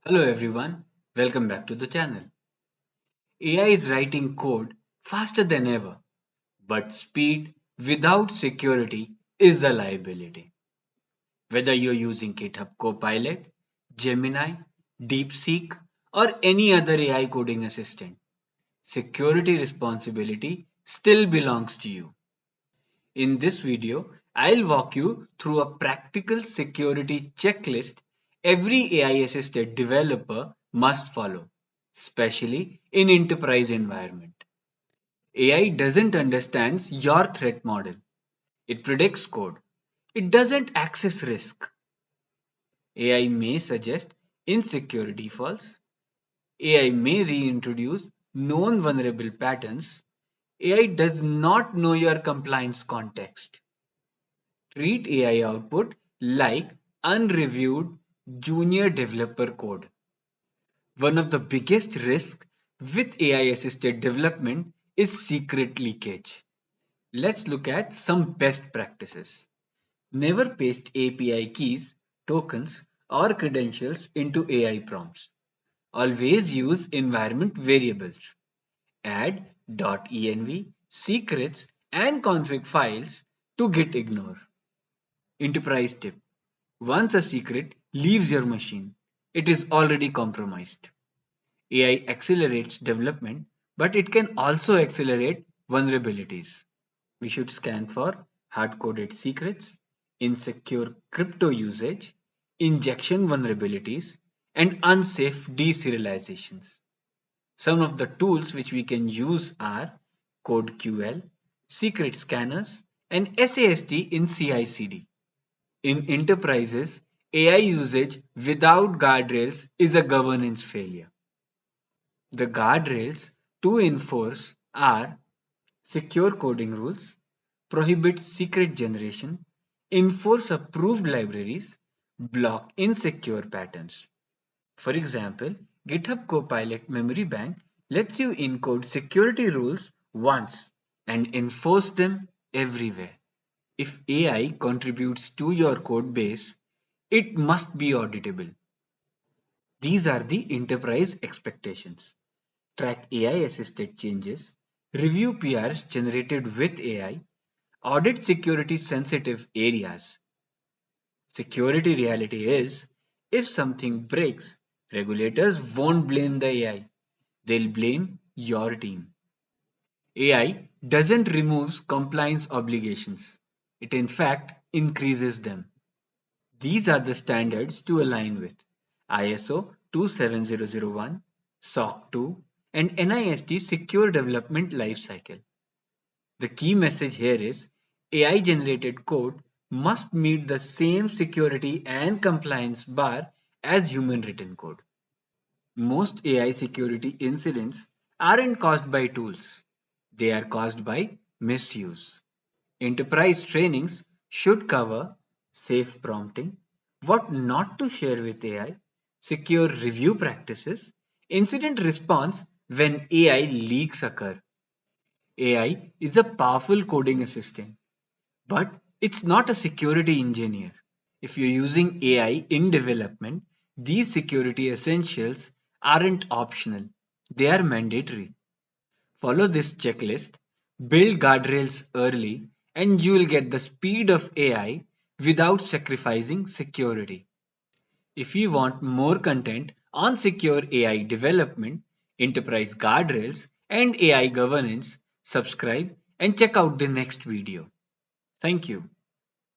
Hello everyone, welcome back to the channel. AI is writing code faster than ever, but speed without security is a liability. Whether you're using GitHub Copilot, Gemini, DeepSeek, or any other AI coding assistant, security responsibility still belongs to you. In this video, I'll walk you through a practical security checklist every AI assisted developer must follow, especially in enterprise environment. AI doesn't understand your threat model. It predicts code. It doesn't access risk. AI may suggest insecure defaults. AI may reintroduce known vulnerable patterns. AI does not know your compliance context. Treat AI output like unreviewed junior developer code. One of the biggest risks with AI assisted development is secret leakage. Let's look at some best practices. Never paste API keys, tokens, or credentials into AI prompts. Always use environment variables. Add .env, secrets, and config files to git ignore. Enterprise tip. Once a secret leaves your machine, it is already compromised. AI accelerates development, but it can also accelerate vulnerabilities. We should scan for hard-coded secrets, insecure crypto usage, injection vulnerabilities, and unsafe deserializations. Some of the tools which we can use are CodeQL, secret scanners, and SAST in CI/CD. In enterprises, AI usage without guardrails is a governance failure. The guardrails to enforce are secure coding rules, prohibit secret generation, enforce approved libraries, block insecure patterns. For example, GitHub Copilot Memory Bank lets you encode security rules once and enforce them everywhere. If AI contributes to your code base, it must be auditable. These are the enterprise expectations. Track AI assisted changes, review PRs generated with AI, audit security sensitive areas. Security reality is if something breaks, regulators won't blame the AI, they'll blame your team. AI doesn't remove compliance obligations, it in fact increases them. These are the standards to align with: ISO 27001, SOC 2, and NIST Secure Development Lifecycle. The key message here is AI generated code must meet the same security and compliance bar as human written code. Most AI security incidents aren't caused by tools, they are caused by misuse. Enterprise trainings should cover safe prompting, what not to share with AI, secure review practices, incident response when AI leaks occur. AI is a powerful coding assistant, but it's not a security engineer. If you're using AI in development, these security essentials aren't optional, they are mandatory. Follow this checklist, build guardrails early, and you will get the speed of AI without sacrificing security. If you want more content on secure AI development, enterprise guardrails, and AI governance, subscribe and check out the next video. Thank you.